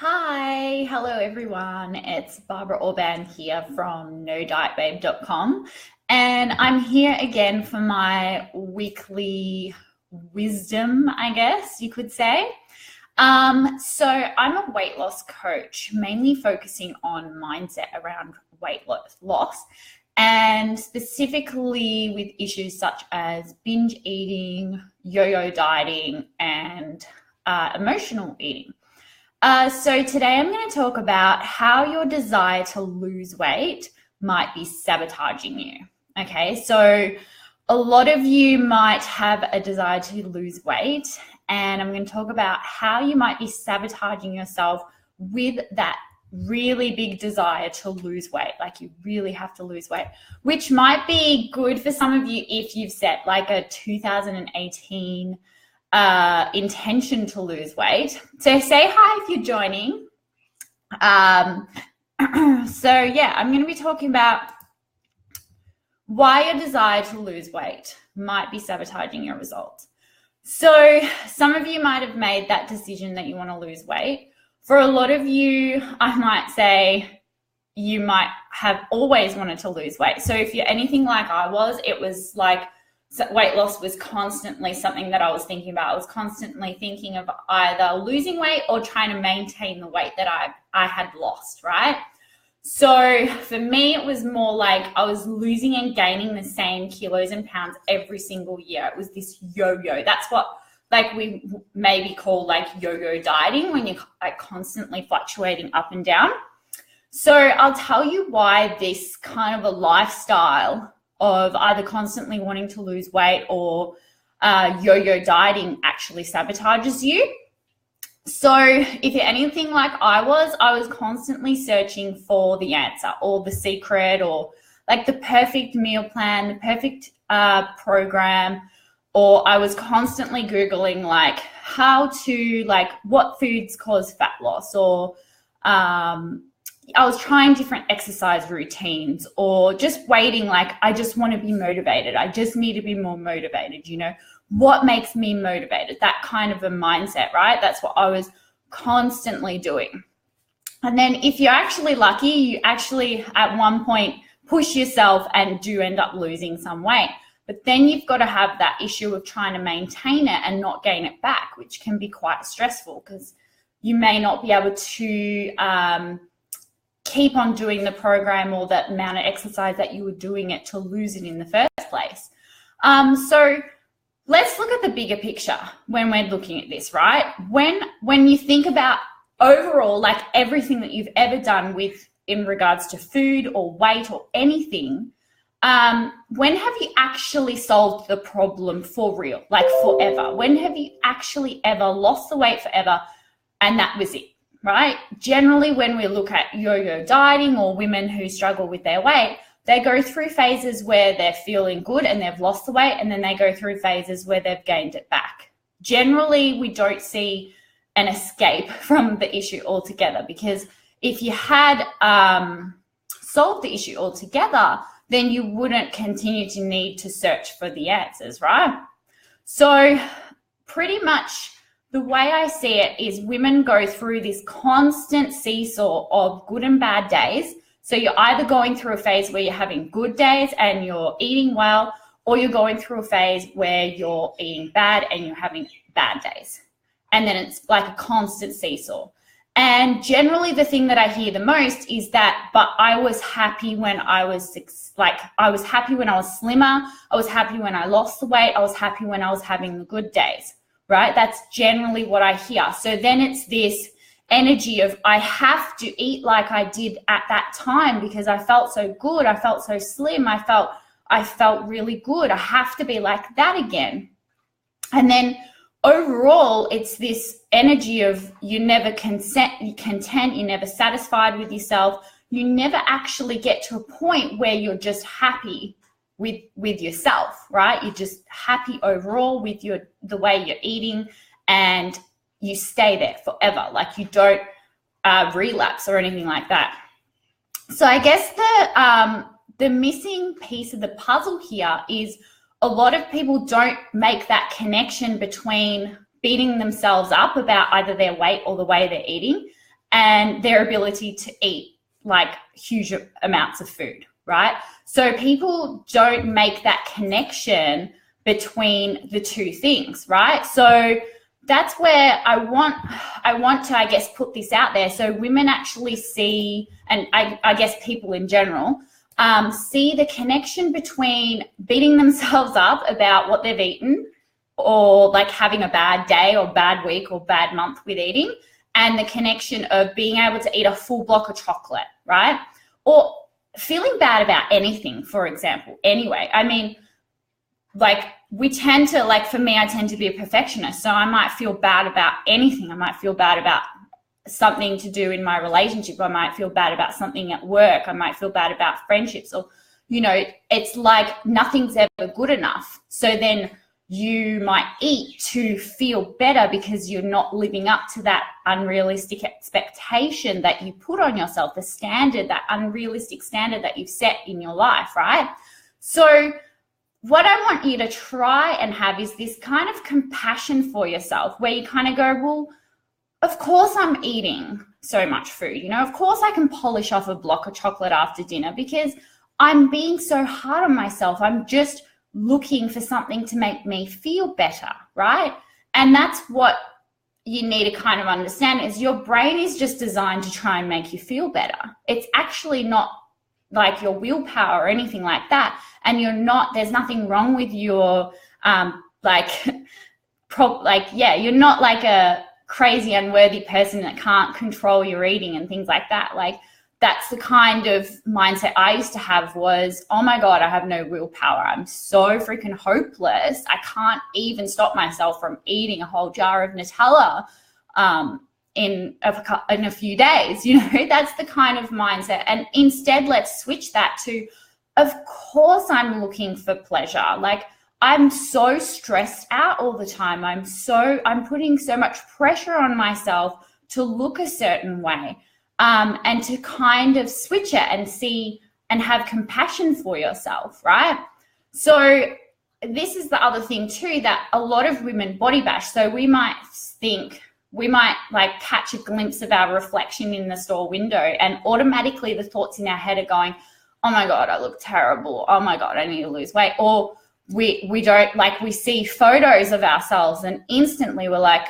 Hi, hello everyone. It's Barbara Orban here from NoDietBabe.com, and I'm here again for my weekly wisdom, I guess you could say. So I'm a weight loss coach, mainly focusing on mindset around weight loss, and specifically with issues such as binge eating, yo-yo dieting, and emotional eating. So today I'm going to talk about how your desire to lose weight might be sabotaging you. Okay, so a lot of you might have a desire to lose weight, and I'm going to talk about how you might be sabotaging yourself with that really big desire to lose weight. Like you really have to lose weight, which might be good for some of you if you've set like a 2018 intention to lose weight. So say hi if you're joining. So yeah, I'm going to be talking about why your desire to lose weight might be sabotaging your results. So some of you might have made that decision that you want to lose weight. For a lot of you, I might say you might have always wanted to lose weight. So if you're anything like I was, it was like weight loss was constantly something that I was thinking about. I was constantly thinking of either losing weight or trying to maintain the weight that I had lost, right? So for me, it was more like I was losing and gaining the same kilos and pounds every single year. It was this yo-yo. That's what like we maybe call like yo-yo dieting, when you're like constantly fluctuating up and down. So I'll tell you why this kind of a lifestyle of either constantly wanting to lose weight or yo-yo dieting actually sabotages you. So if you're anything like I was constantly searching for the answer or the secret or like the perfect meal plan, the perfect program, or I was constantly Googling like how to, like what foods cause fat loss, or I was trying different exercise routines, or just waiting, like I just want to be motivated. I just need to be more motivated, what makes me motivated? That kind of a mindset, right? That's what I was constantly doing. And then if you're actually lucky, you actually at one point push yourself and do end up losing some weight. But then you've got to have that issue of trying to maintain it and not gain it back, which can be quite stressful because you may not be able to keep on doing the program or the amount of exercise that you were doing it to lose it in the first place. So let's look at the bigger picture when we're looking at this, right? When you think about overall, like everything that you've ever done with in regards to food or weight or anything, when have you actually solved the problem for real, like forever? When have you actually ever lost the weight forever and that was it? Right? Generally, when we look at yo-yo dieting or women who struggle with their weight, they go through phases where they're feeling good and they've lost the weight, and then they go through phases where they've gained it back. Generally, we don't see an escape from the issue altogether, because if you had solved the issue altogether, then you wouldn't continue to need to search for the answers, right? So pretty much the way I see it is women go through this constant seesaw of good and bad days. So you're either going through a phase where you're having good days and you're eating well, or you're going through a phase where you're eating bad and you're having bad days. And then it's like a constant seesaw. And generally the thing that I hear the most is that, but I was happy when I was happy when I was slimmer. I was happy when I lost the weight. I was happy when I was having the good days. Right? That's generally what I hear. So then it's this energy of I have to eat like I did at that time because I felt so good. I felt so slim. I felt really good. I have to be like that again. And then overall, it's this energy of you're never content, you're never satisfied with yourself. You never actually get to a point where you're just happy with yourself, right? You're just happy overall with the way you're eating, and you stay there forever. Like you don't relapse or anything like that. So I guess the missing piece of the puzzle here is a lot of people don't make that connection between beating themselves up about either their weight or the way they're eating and their ability to eat like huge amounts of food, right? So people don't make that connection between the two things, right? So that's where I want to, I guess, put this out there so women actually see, and I guess people in general, see the connection between beating themselves up about what they've eaten, or like having a bad day or bad week or bad month with eating, and the connection of being able to eat a full block of chocolate, right? Or feeling bad about anything, for example. Anyway, I mean, like we tend to, like for me, I tend to be a perfectionist. So I might feel bad about anything. I might feel bad about something to do in my relationship. I might feel bad about something at work. I might feel bad about friendships, or, you know, it's like nothing's ever good enough. So then you might eat to feel better because you're not living up to that unrealistic expectation that you put on yourself, the standard, that unrealistic standard that you've set in your life, right? So what I want you to try and have is this kind of compassion for yourself, where you kind of go, well, of course I'm eating so much food. You know, of course I can polish off a block of chocolate after dinner because I'm being so hard on myself. I'm just looking for something to make me feel better, right? And that's what you need to kind of understand, is your brain is just designed to try and make you feel better. It's actually not like your willpower or anything like that. And there's nothing wrong with your, you're not like a crazy, unworthy person that can't control your eating and things like that. Like, that's the kind of mindset I used to have, was, oh my God, I have no willpower. I'm so freaking hopeless. I can't even stop myself from eating a whole jar of Nutella in a few days. You know, that's the kind of mindset. And instead, let's switch that to, of course I'm looking for pleasure. Like, I'm so stressed out all the time. I'm putting so much pressure on myself to look a certain way. And to kind of switch it and see and have compassion for yourself, right? So this is the other thing too, that a lot of women body bash. So we might like catch a glimpse of our reflection in the store window, and automatically the thoughts in our head are going, oh my God, I look terrible. Oh my God, I need to lose weight. Or we see photos of ourselves and instantly we're like,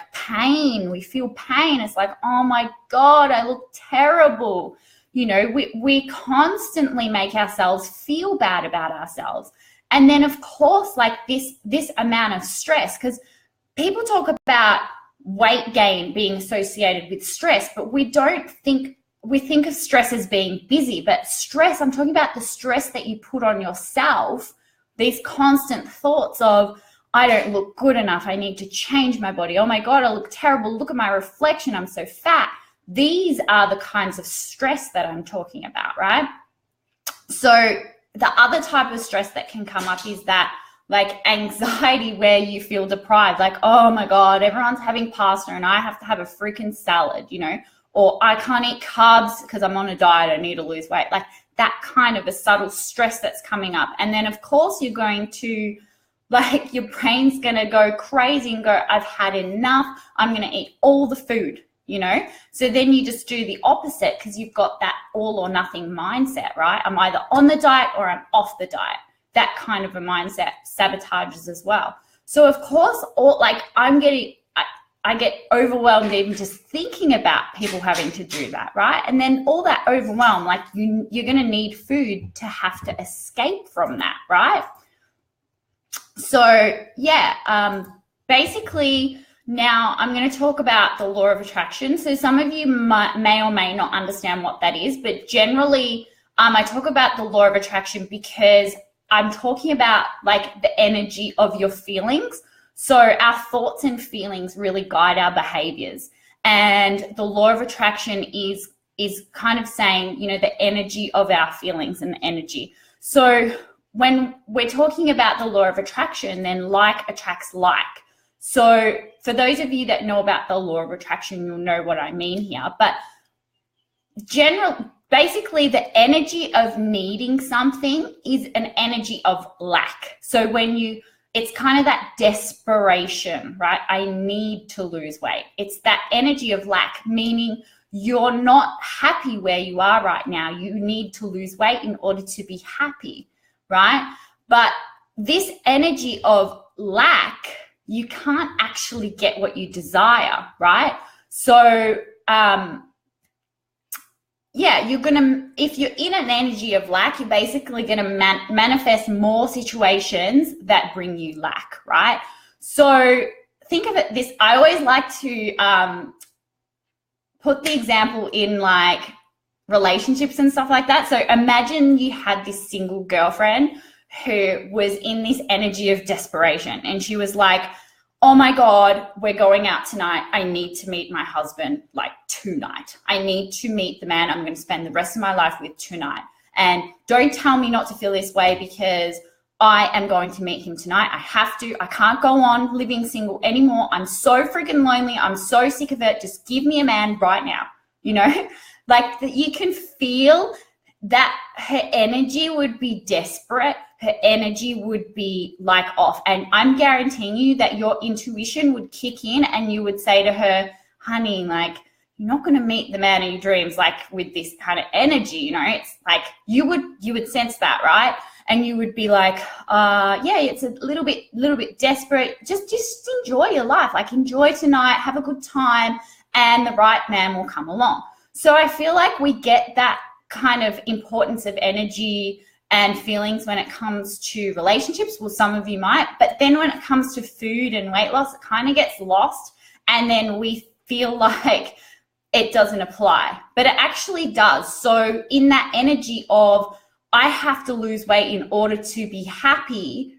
we feel pain. It's like, oh my God, I look terrible. You know, we constantly make ourselves feel bad about ourselves. And then of course, like this amount of stress, because people talk about weight gain being associated with stress, but we think of stress as being busy, but stress, I'm talking about the stress that you put on yourself. These constant thoughts of, I don't look good enough. I need to change my body. Oh my God, I look terrible. Look at my reflection. I'm so fat. These are the kinds of stress that I'm talking about, right? So the other type of stress that can come up is that like anxiety, where you feel deprived. Like, oh my God, everyone's having pasta and I have to have a freaking salad, you know, or I can't eat carbs because I'm on a diet. I need to lose weight. Like, that kind of a subtle stress that's coming up. And then of course you're going to, like, your brain's going to go crazy and go, I've had enough. I'm going to eat all the food, you know? So then you just do the opposite, because you've got that all or nothing mindset, right? I'm either on the diet or I'm off the diet. That kind of a mindset sabotages as well. So of course, I get overwhelmed even just thinking about people having to do that, right? And then all that overwhelm, like you're going to need food to have to escape from that, right? So yeah, basically now I'm going to talk about the law of attraction. So some of you may or may not understand what that is, but generally I talk about the law of attraction because I'm talking about like the energy of your feelings. So our thoughts and feelings really guide our behaviors. And the law of attraction is kind of saying, you know, the energy of our feelings and the energy. So when we're talking about the law of attraction, then like attracts like. So for those of you that know about the law of attraction, you'll know what I mean here. But basically the energy of needing something is an energy of lack. So it's kind of that desperation, right? I need to lose weight. It's that energy of lack, meaning you're not happy where you are right now. You need to lose weight in order to be happy, right? But this energy of lack, you can't actually get what you desire, right? So, yeah, if you're in an energy of lack, you're basically going to manifest more situations that bring you lack, right? So think of it this, I always like to put the example in like relationships and stuff like that. So imagine you had this single girlfriend who was in this energy of desperation, and she was like, oh my God, we're going out tonight. I need to meet my husband like tonight. I need to meet the man I'm going to spend the rest of my life with tonight. And don't tell me not to feel this way, because I am going to meet him tonight. I have to. I can't go on living single anymore. I'm so freaking lonely. I'm so sick of it. Just give me a man right now. You know, like you can feel that her energy would be desperate. Her energy would be like off. And I'm guaranteeing you that your intuition would kick in and you would say to her, honey, like, you're not going to meet the man of your dreams, like with this kind of energy, you know, it's like you would sense that, right? And you would be like, yeah, it's a little bit desperate. Just enjoy your life. Like enjoy tonight, have a good time, and the right man will come along. So I feel like we get that kind of importance of energy and feelings when it comes to relationships. Well, some of you might, but then when it comes to food and weight loss, it kind of gets lost, and then we feel like it doesn't apply, but it actually does. So in that energy of I have to lose weight in order to be happy,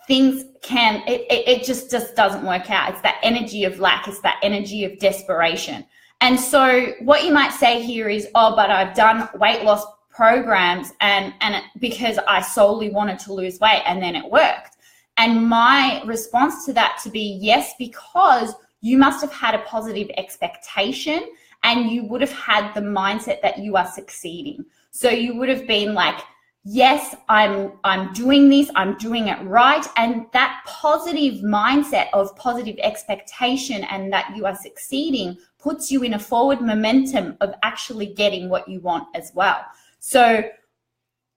things can, it just doesn't work out. It's that energy of lack. It's that energy of desperation. And so what you might say here is, oh, but I've done weight loss programs and because I solely wanted to lose weight, and then it worked. And my response to that to be, yes, because you must have had a positive expectation and you would have had the mindset that you are succeeding. So you would have been like, yes, I'm doing this, I'm doing it right. And that positive mindset of positive expectation and that you are succeeding puts you in a forward momentum of actually getting what you want as well. So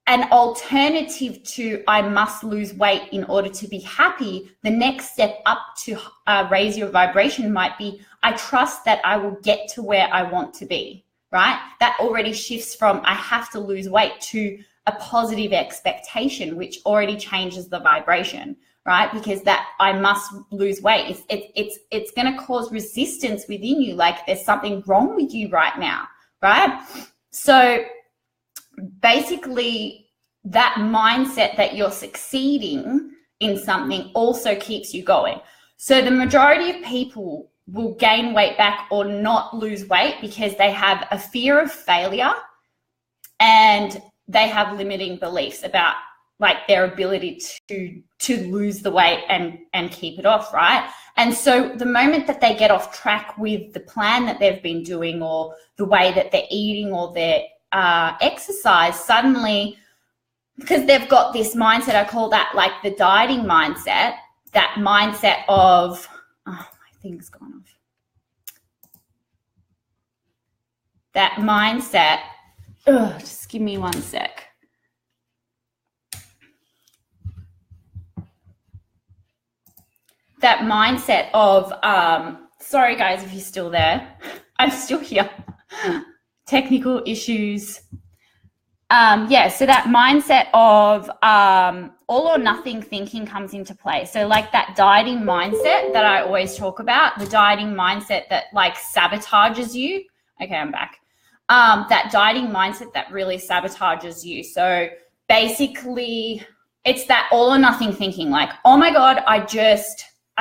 an alternative to I must lose weight in order to be happy, the next step up to raise your vibration might be, I trust that I will get to where I want to be, right? That already shifts from I have to lose weight to a positive expectation, which already changes the vibration, right? Because that I must lose weight, it's going to cause resistance within you, like there's something wrong with you right now, right? So basically that mindset that you're succeeding in something also keeps you going. So the majority of people will gain weight back or not lose weight because they have a fear of failure and they have limiting beliefs about like their ability to lose the weight and keep it off, right? And so the moment that they get off track with the plan that they've been doing or the way that they're eating or their exercise, suddenly, because they've got this mindset, I call that like the dieting mindset, that mindset of, oh, my thing's gone off. That mindset, just give me one sec. That mindset of, sorry guys if you're still there, I'm still here. Technical issues. Yeah, so that mindset of all or nothing thinking comes into play. So like that dieting mindset that I always talk about, the dieting mindset that like sabotages you. Okay, I'm back. That dieting mindset that really sabotages you. So basically it's that all or nothing thinking, like, oh my God, I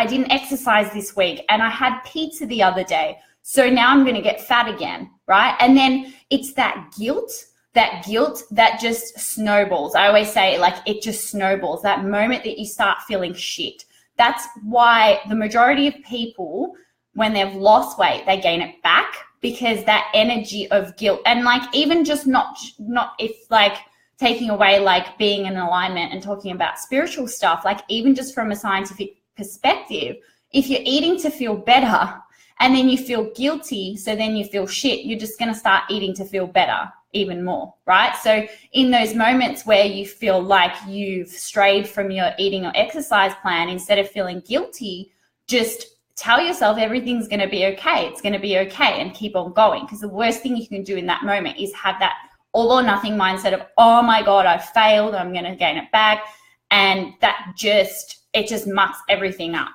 didn't exercise this week and I had pizza the other day. So now I'm going to get fat again, right? And then it's that guilt that just snowballs. I always say like it just snowballs. That moment that you start feeling shit. That's why the majority of people, when they've lost weight, they gain it back because that energy of guilt and like even just not if like taking away like being in alignment and talking about spiritual stuff, like even just from a scientific perspective, if you're eating to feel better and then you feel guilty, so then you feel shit, you're just going to start eating to feel better even more, right? So in those moments where you feel like you've strayed from your eating or exercise plan, instead of feeling guilty, just tell yourself everything's going to be okay. It's going to be okay, and keep on going. Because the worst thing you can do in that moment is have that all or nothing mindset of, oh my God, I failed, I'm going to gain it back. And it just mucks everything up.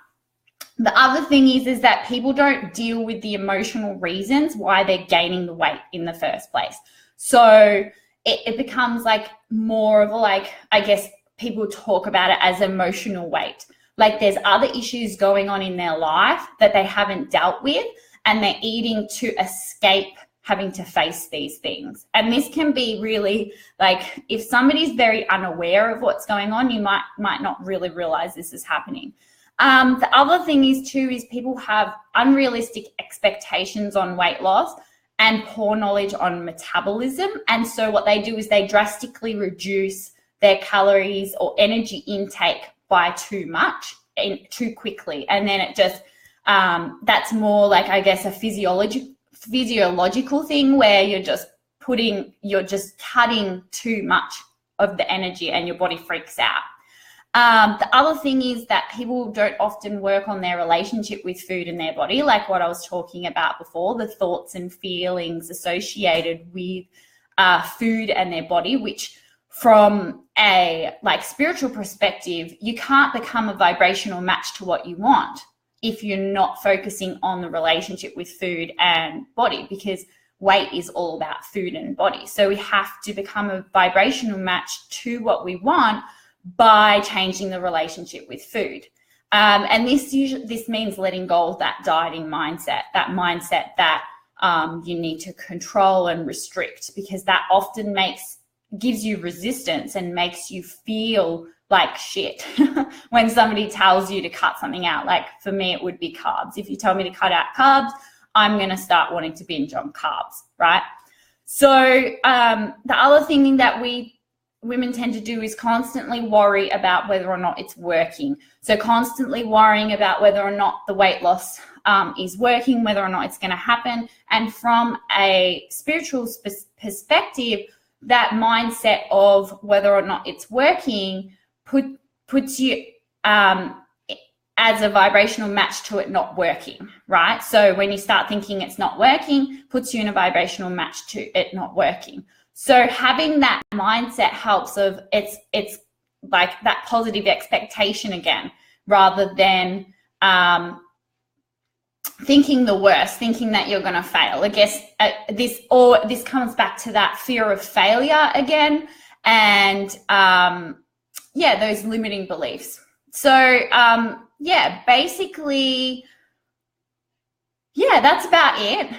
The other thing is that people don't deal with the emotional reasons why they're gaining the weight in the first place. So it becomes like more of a, like, I guess people talk about it as emotional weight. Like there's other issues going on in their life that they haven't dealt with, and they're eating to escape having to face these things. And this can be really, like, if somebody's very unaware of what's going on, you might not really realize this is happening. The other thing is people have unrealistic expectations on weight loss and poor knowledge on metabolism. And so what they do is they drastically reduce their calories or energy intake by too much and too quickly. And then it just, that's more like, I guess, a physiological thing where you're just cutting too much of the energy and your body freaks out. The other thing is that people don't often work on their relationship with food and their body, like what I was talking about before, the thoughts and feelings associated with food and their body, which from a spiritual perspective, you can't become a vibrational match to what you want if you're not focusing on the relationship with food and body, because weight is all about food and body. So we have to become a vibrational match to what we want by changing the relationship with food. And this means letting go of that dieting mindset, that you need to control and restrict, because that often gives you resistance and makes you feel like shit when somebody tells you to cut something out. Like for me, it would be carbs. If you tell me to cut out carbs, I'm going to start wanting to binge on carbs, right? So the other thing that women tend to do is constantly worry about whether or not it's working. So constantly worrying about whether or not the weight loss is working, whether or not it's going to happen. And from a spiritual perspective, that mindset of whether or not it's working puts you as a vibrational match to it not working, right? So when you start thinking it's not working, puts you in a vibrational match to it not working. So having that mindset helps it's like that positive expectation again, rather than thinking the worst, thinking that you're going to fail. I guess this comes back to that fear of failure again, and those limiting beliefs. So basically, that's about it.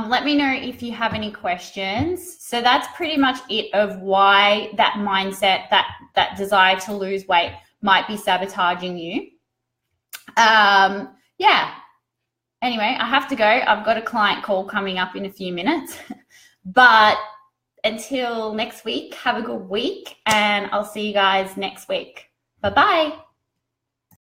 Let me know if you have any questions. So that's pretty much it of why that mindset, that desire to lose weight might be sabotaging you. Anyway, I have to go. I've got a client call coming up in a few minutes. But until next week, have a good week, and I'll see you guys next week. Bye-bye.